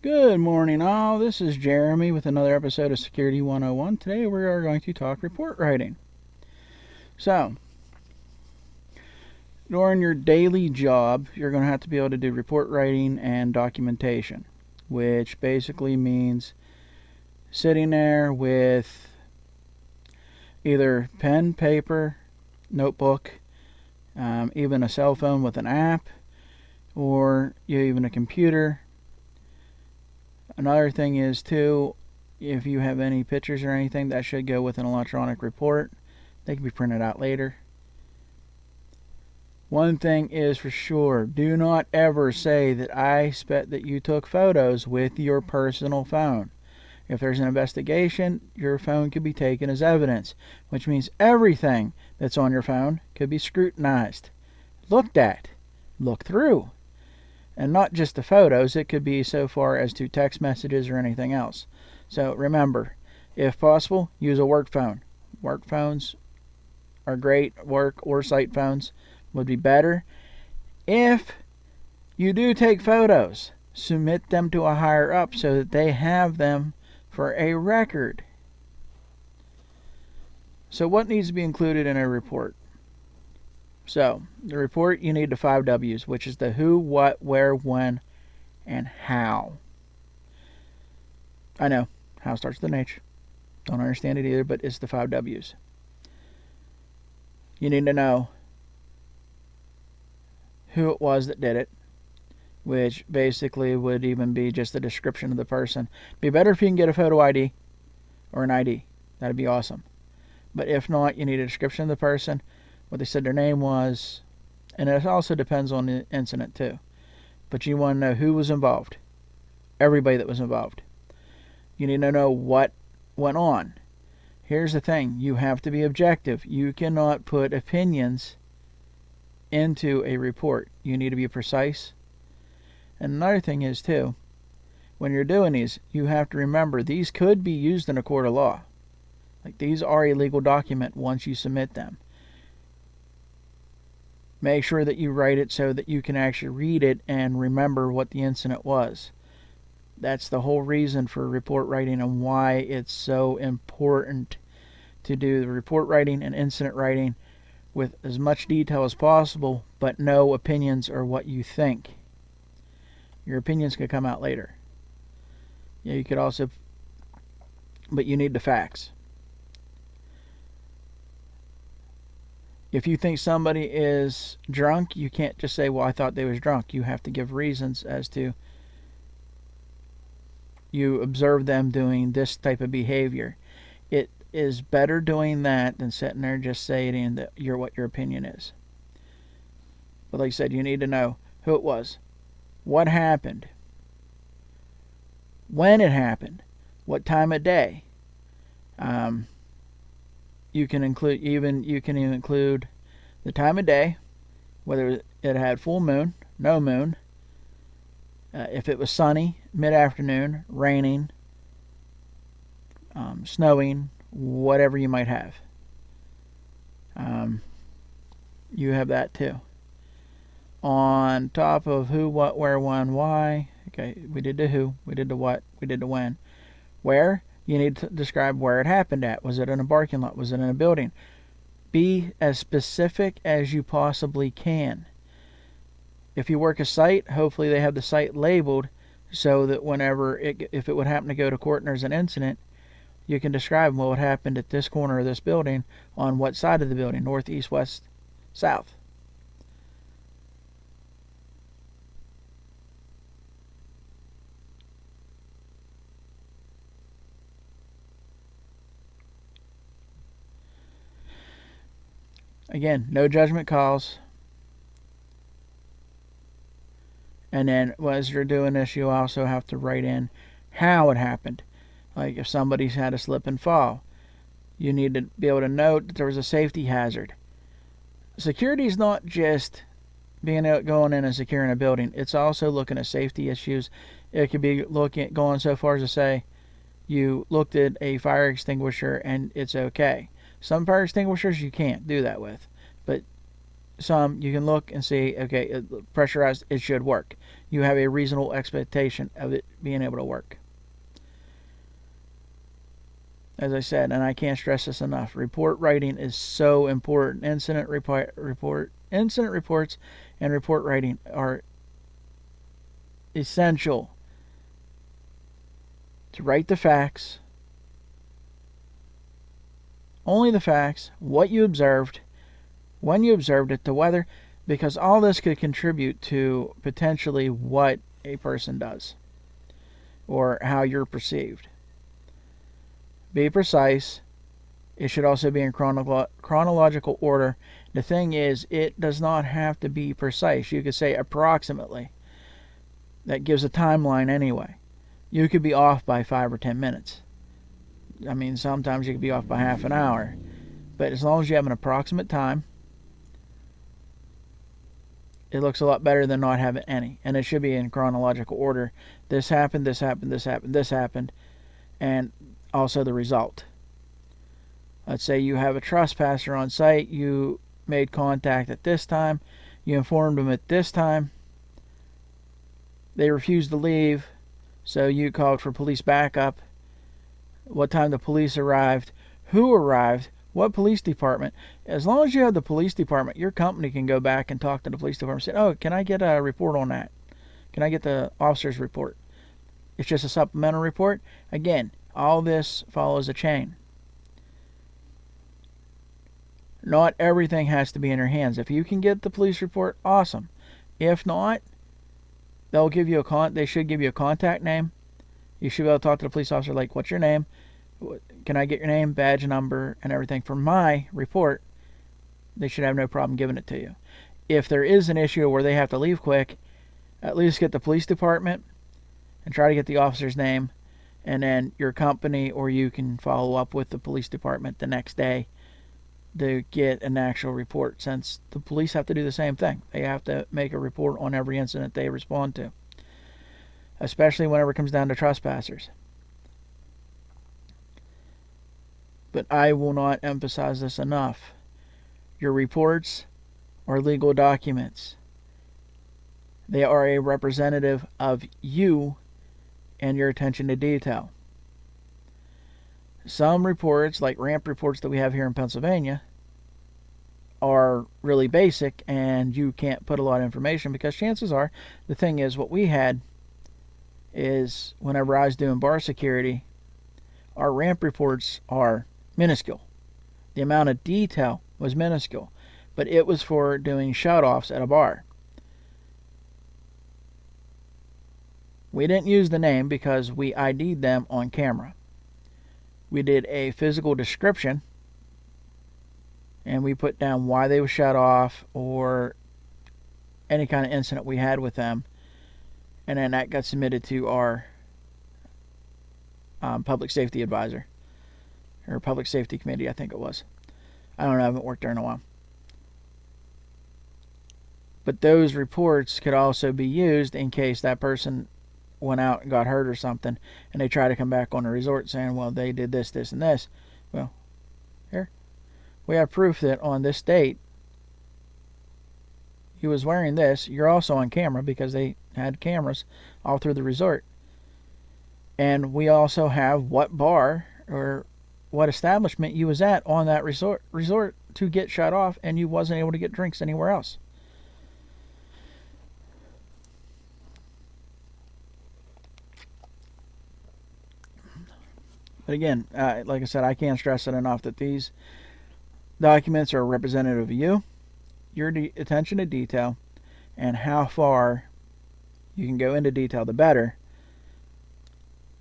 Good morning, all. This is Jeremy with another episode of Security 101. Today we are going to talk report writing. So, during your daily job, you're going to have to be able to do report writing and documentation, which basically means sitting there with either pen, paper, notebook, even a cell phone with an app, or even a computer. Another thing is, too, if you have any pictures or anything, that should go with an electronic report. They can be printed out later. One thing is for sure, do not ever say that I expect that you took photos with your personal phone. If there's an investigation, your phone could be taken as evidence, which means everything that's on your phone could be scrutinized, looked at, looked through. And not just the photos, it could be so far as to text messages or anything else. So remember, if possible, use a work phone. Work phones are great. Work or site phones would be better. If you do take photos, submit them to a higher up so that they have them for a record. So what needs to be included in a report? So, the report, you need the 5 W's, which is the who, what, where, when, and how. I know, how starts with an H. Don't understand it either, but it's the 5 W's. You need to know who it was that did it, which basically would even be just the description of the person. It'd be better if you can get a photo ID or an ID. That'd be awesome. But if not, you need a description of the person, what they said their name was, and it also depends on the incident too. But you want to know who was involved, everybody that was involved. You need to know what went on. Here's the thing, you have to be objective. You cannot put opinions into a report. You need to be precise. And another thing is too, when you're doing these, you have to remember these could be used in a court of law. Like, these are a legal document once you submit them. Make sure that you write it so that you can actually read it and remember what the incident was. That's the whole reason for report writing and why it's so important to do the report writing and incident writing with as much detail as possible, but no opinions or what you think. Your opinions could come out later. Yeah, you could also, but you need the facts. If you think somebody is drunk, you can't just say, well, I thought they was drunk. You have to give reasons as to you observe them doing this type of behavior. It is better doing that than sitting there just saying that what your opinion is. But like I said, you need to know who it was, what happened, when it happened, what time of day. You can even include the time of day, whether it had full moon, no moon, if it was sunny, mid-afternoon, raining, snowing, whatever you might have. You have that too. On top of who, what, where, when, why. Okay, we did the who, we did the what, we did the when. Where? You need to describe where it happened at. Was it in a parking lot? Was it in a building? Be as specific as you possibly can. If you work a site, hopefully they have the site labeled so that if it would happen to go to court and there's an incident, you can describe what happened at this corner of this building on what side of the building, north, east, west, south. Again, no judgment calls. And then as you're doing this, you also have to write in how it happened. Like if somebody's had a slip and fall, you need to be able to note that there was a safety hazard. Security is not just going in and securing a building. It's also looking at safety issues. It could be going so far as to say you looked at a fire extinguisher and it's okay. Some fire extinguishers you can't do that with, but some you can look and see, okay, pressurized, it should work. You have a reasonable expectation of it being able to work. As I said, and I can't stress this enough, report writing is so important. Incident reports and report writing are essential to write the facts, only the facts, what you observed, when you observed it, the weather, because all this could contribute to potentially what a person does or how you're perceived. Be precise. It should also be in chronological order. The thing is, it does not have to be precise. You could say approximately. That gives a timeline anyway. You could be off by 5 or 10 minutes. I mean, sometimes you could be off by half an hour. But as long as you have an approximate time, it looks a lot better than not having any. And it should be in chronological order. This happened, this happened, this happened, this happened. And also the result. Let's say you have a trespasser on site. You made contact at this time. You informed them at this time. They refused to leave. So you called for police backup. What time the police arrived. Who arrived. What police department. As long as you have the police department, your company can go back and talk to the police department and say, oh, can I get a report on that? Can I get the officer's report? It's just a supplemental report. Again, all this follows a chain. Not everything has to be in your hands. If you can get the police report, awesome. If not, they'll give you they should give you a contact name. You should be able to talk to the police officer like, what's your name? Can I get your name, badge number, and everything for my report? They should have no problem giving it to you. If there is an issue where they have to leave quick, at least get the police department and try to get the officer's name, and then your company or you can follow up with the police department the next day to get an actual report, since the police have to do the same thing. They have to make a report on every incident they respond to, especially whenever it comes down to trespassers. But I will not emphasize this enough. Your reports are legal documents. They are a representative of you and your attention to detail. Some reports, like ramp reports that we have here in Pennsylvania, are really basic and you can't put a lot of information, because chances are, the thing is, what we had is, whenever I was doing bar security, our ramp reports are minuscule. The amount of detail was minuscule, but it was for doing shut-offs at a bar. We didn't use the name because we ID'd them on camera. We did a physical description and we put down why they were shut off or any kind of incident we had with them, and then that got submitted to our public safety advisor, or public safety committee, I think it was. I don't know, I haven't worked there in a while. But those reports could also be used in case that person went out and got hurt or something, and they try to come back on the resort saying, well, they did this, this, and this. Well, here, we have proof that on this date, he was wearing this. You're also on camera, because they had cameras all through the resort. And we also have what bar or what establishment you was at on that resort to get shut off, and you wasn't able to get drinks anywhere else. But again, like I said, I can't stress it enough that these documents are representative of you, your attention to detail, and how far you can go into detail, the better.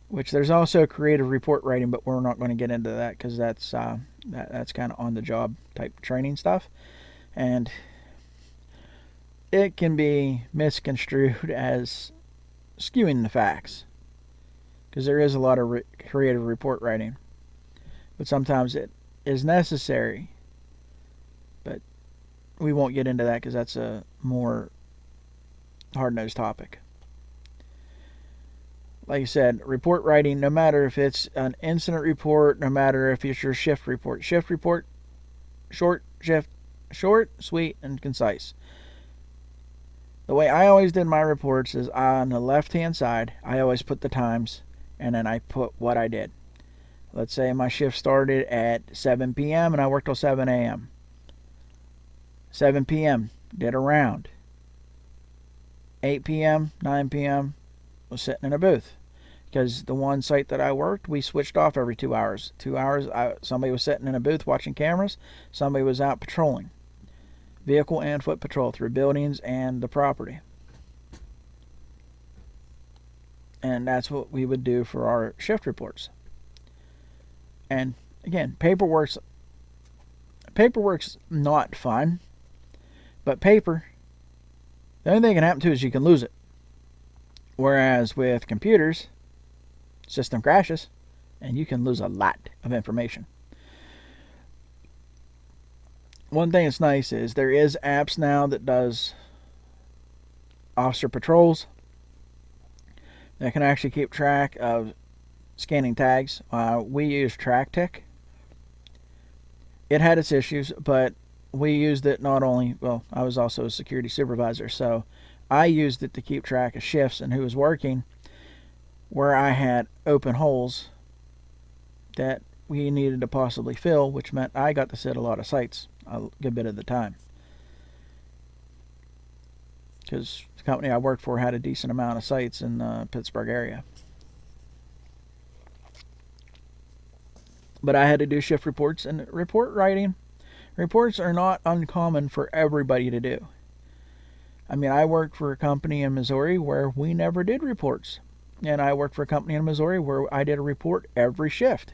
Which there's also creative report writing, but we're not going to get into that because that's kind of on the job type training stuff, and it can be misconstrued as skewing the facts, because there is a lot of creative report writing, but sometimes it is necessary. But we won't get into that because that's a more hard-nosed topic. Like I said, report writing, no matter if it's an incident report, no matter if it's your shift report, short shift, Short, sweet, and concise. The way I always did my reports is on the left-hand side, I always put the times, and then I put what I did. Let's say my shift started at 7 p.m. and I worked till 7 a.m. 7 p.m. did a round. 8 p.m., 9 p.m. was sitting in a booth. Because the one site that I worked, we switched off every 2 hours. 2 hours, somebody was sitting in a booth watching cameras. Somebody was out patrolling. Vehicle and foot patrol through buildings and the property. And that's what we would do for our shift reports. And again, paperwork's not fun. But paper, the only thing that can happen to it is you can lose it. Whereas with computers, system crashes and you can lose a lot of information. One thing that's nice is there is apps now that does officer patrols that can actually keep track of scanning tags. We use TrackTick. It had its issues, but we used it not only, well, I was also a security supervisor, so I used it to keep track of shifts and who was working, where I had open holes that we needed to possibly fill, which meant I got to sit a lot of sites a good bit of the time. Because the company I worked for had a decent amount of sites in the Pittsburgh area. But I had to do shift reports, and report writing. Reports are not uncommon for everybody to do. I mean, I worked for a company in Missouri where we never did reports. And I worked for a company in Missouri where I did a report every shift.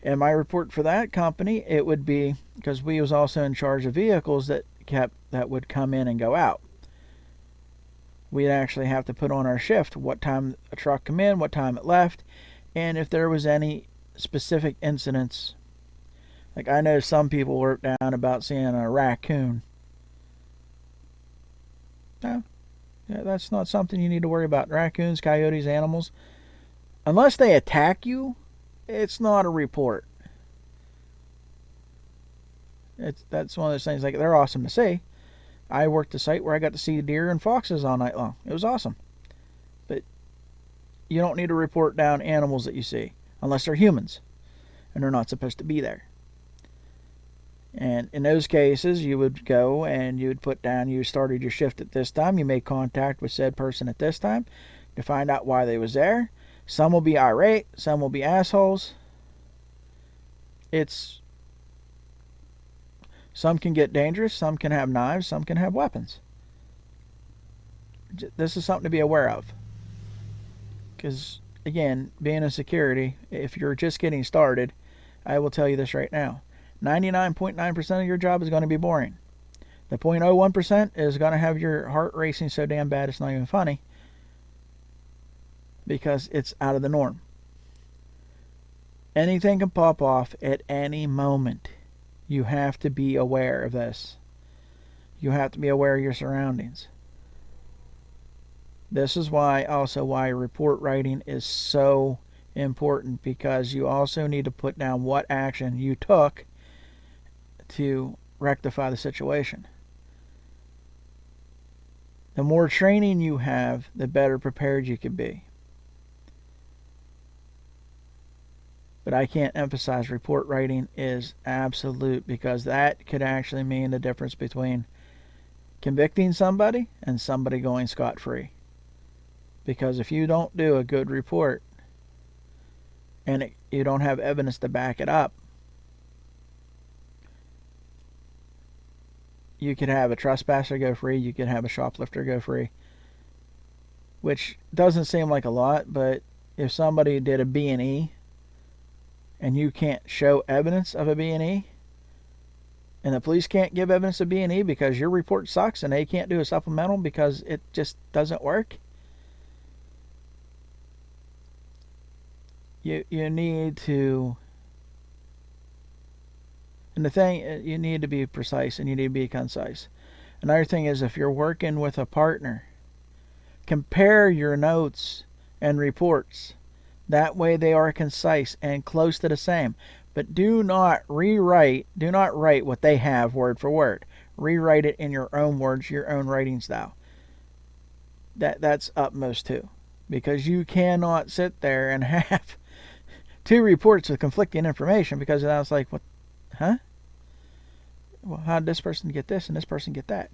And my report for that company, it would be, because we was also in charge of vehicles that would come in and go out. We'd actually have to put on our shift what time a truck come in, what time it left, and if there was any specific incidents. Like I know some people were down about seeing a raccoon. No, yeah, that's not something you need to worry about. Raccoons, coyotes, animals, unless they attack you, it's not a report. That's one of those things. Like they're awesome to see. I worked a site where I got to see deer and foxes all night long. It was awesome. But you don't need to report down animals that you see unless they're humans and they're not supposed to be there. And in those cases, you would go and you would put down you started your shift at this time. You made contact with said person at this time to find out why they was there. Some will be irate. Some will be assholes. Some can get dangerous. Some can have knives. Some can have weapons. This is something to be aware of. Because, again, being a security, if you're just getting started, I will tell you this right now. 99.9% of your job is going to be boring. The 0.01% is going to have your heart racing so damn bad it's not even funny. Because it's out of the norm. Anything can pop off at any moment. You have to be aware of this. You have to be aware of your surroundings. This is why report writing is so important, because you also need to put down what action you took to rectify the situation. The more training you have, the better prepared you can be. But I can't emphasize report writing is absolute, because that could actually mean the difference between convicting somebody and somebody going scot-free. Because if you don't do a good report and you don't have evidence to back it up, you could have a trespasser go free, you could have a shoplifter go free, which doesn't seem like a lot, but if somebody did a B&E and you can't show evidence of a B&E, and the police can't give evidence of B&E because your report sucks and they can't do a supplemental because it just doesn't work, you need to, and the thing, you need to be precise and you need to be concise. Another thing is, if you're working with a partner, compare your notes and reports. That way they are concise and close to the same. But do not write what they have word for word. Rewrite it in your own words, your own writing style. That's utmost too. Because you cannot sit there and have two reports with conflicting information, because I was like, what, huh? Well, how did this person get this and this person get that?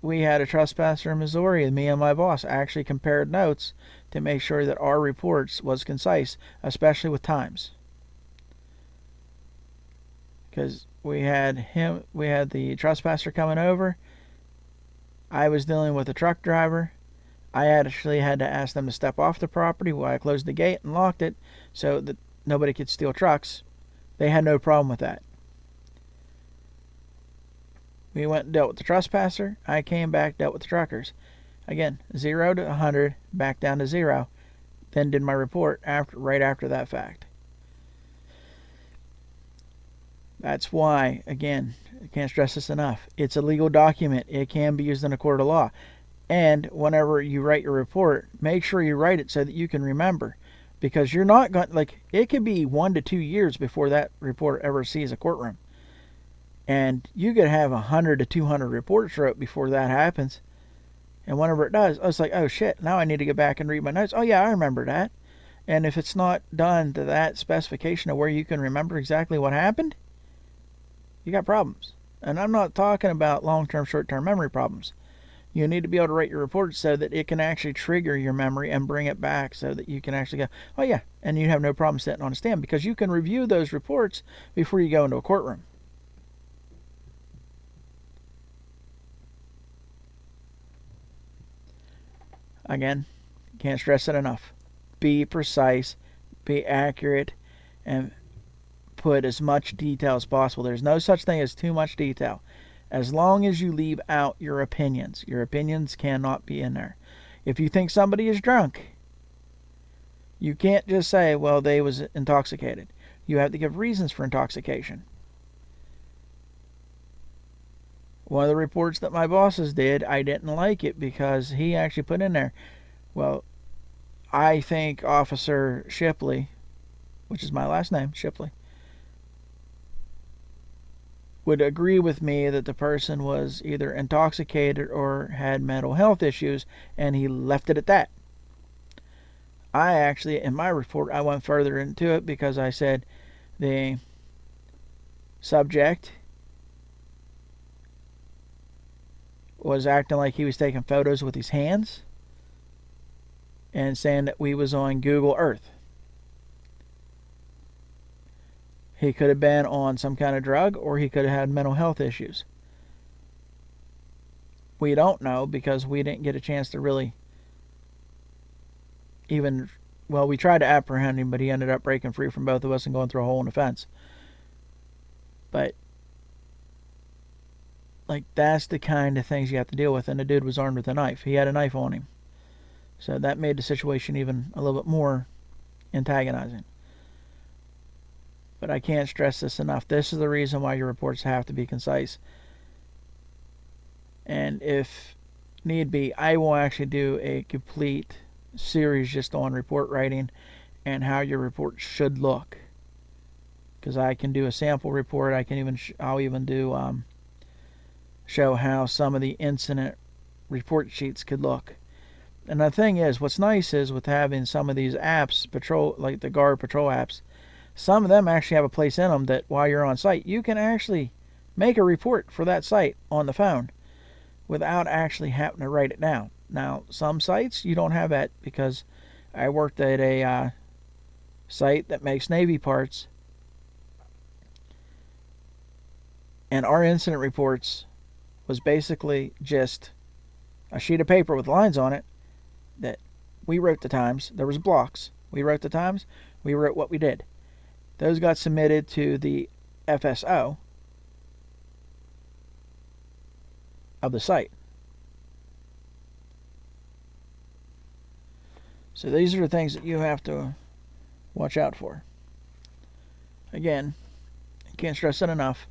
We had a trespasser in Missouri, and me and my boss actually compared notes to make sure that our reports was concise, especially with times. Because we had the trespasser coming over. I was dealing with a truck driver. I actually had to ask them to step off the property while I closed the gate and locked it so that nobody could steal trucks. They had no problem with that. We went and dealt with the trespasser. I came back, dealt with the truckers. Again, 0 to 100, back down to 0. Then did my report right after that fact. That's why, again, I can't stress this enough. It's a legal document. It can be used in a court of law. And whenever you write your report, make sure you write it so that you can remember. Because you're not going, it could be 1 to 2 years before that report ever sees a courtroom. And you could have 100 to 200 reports wrote before that happens. And whenever it does, it's like, oh shit, now I need to go back and read my notes. Oh yeah, I remember that. And if it's not done to that specification of where you can remember exactly what happened, you got problems. And I'm not talking about long-term, short-term memory problems. You need to be able to write your report so that it can actually trigger your memory and bring it back so that you can actually go, oh yeah, and you have no problem sitting on a stand, because you can review those reports before you go into a courtroom. Again, can't stress it enough. Be precise, be accurate, and put as much detail as possible. There's no such thing as too much detail. As long as you leave out your opinions cannot be in there. If you think somebody is drunk, you can't just say, well, they was intoxicated. You have to give reasons for intoxication. One of the reports that my bosses did, I didn't like it because he actually put in there, well, I think Officer Shipley, which is my last name, Shipley, would agree with me that the person was either intoxicated or had mental health issues, and he left it at that. I actually, in my report, I went further into it because I said the subject was acting like he was taking photos with his hands and saying that we was on Google Earth. He could have been on some kind of drug, or he could have had mental health issues. We don't know because we didn't get a chance to really even, well, we tried to apprehend him, but he ended up breaking free from both of us and going through a hole in the fence. But that's the kind of things you have to deal with. And the dude was armed with a knife. He had a knife on him. So that made the situation even a little bit more antagonizing. But I can't stress this enough. This is the reason why your reports have to be concise. And if need be, I will actually do a complete series just on report writing and how your report should look. Because I can do a sample report. I'll even do show how some of the incident report sheets could look. And the thing is, what's nice is with having some of these apps, like the Guard Patrol apps, some of them actually have a place in them that while you're on site, you can actually make a report for that site on the phone without actually having to write it down. Now, some sites you don't have that, because I worked at a site that makes Navy parts, and our incident reports was basically just a sheet of paper with lines on it that we wrote the times. There was blocks. We wrote the times. We wrote what we did. Those got submitted to the FSO of the site. So these are the things that you have to watch out for. Again, I can't stress it enough.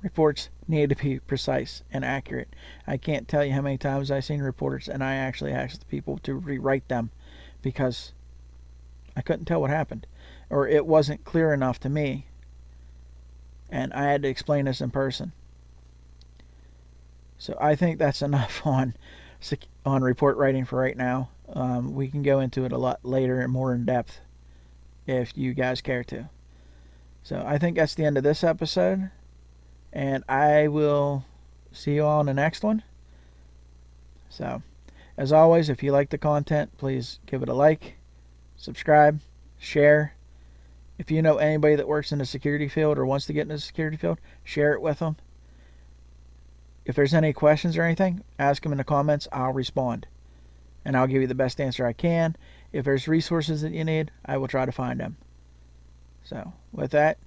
Reports need to be precise and accurate. I can't tell you how many times I've seen reports and I actually asked the people to rewrite them because I couldn't tell what happened, or it wasn't clear enough to me, and I had to explain this in person. So I think that's enough on report writing for right now. We can go into it a lot later and more in depth if you guys care to. So I think that's the end of this episode, and I will see you all in the next one. So, as always, if you like the content, please give it a like, subscribe, share. If you know anybody that works in the security field or wants to get in the security field, share it with them. If there's any questions or anything, ask them in the comments. I'll respond, and I'll give you the best answer I can. If there's resources that you need, I will try to find them. So, with that,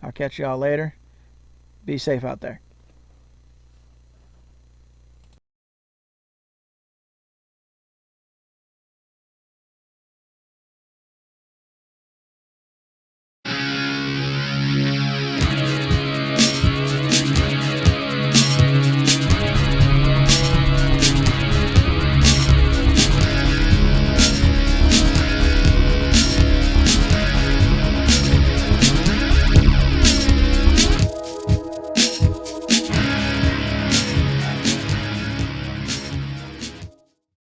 I'll catch you all later. Be safe out there.